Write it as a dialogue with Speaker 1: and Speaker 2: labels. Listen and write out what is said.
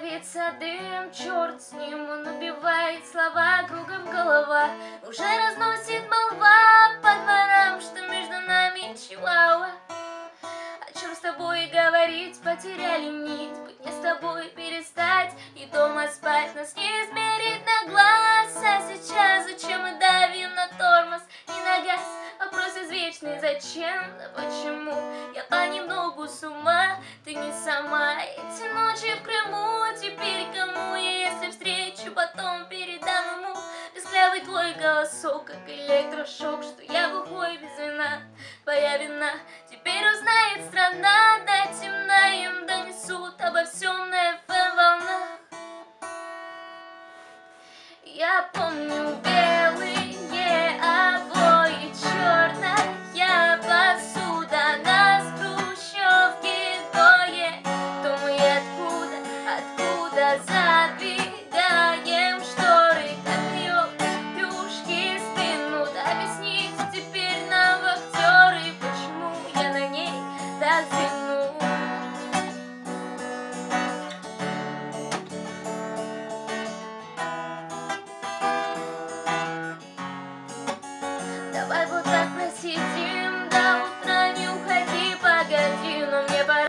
Speaker 1: виться дым, черт с ним, он убивает слова, кругом голова. Уже разносит молва по дворам, что между нами чиуауа. О чем с тобой говорить, потеряли нить, быть не с тобой перестать и дома спать. Нас не измерить на глаз, а сейчас зачем мы давим на тормоз и на газ? Вопрос извечный, зачем, да почему? Я понемногу с ума, ты не сама. Эти ночи в Крыму, теперь кому я, если встречу, потом передам ему песклявый твой голосок, как электрошок, что я глухой без вина. Твоя вина теперь узнает страна, до темна им донесут обо всем на FM волнах. Я помню,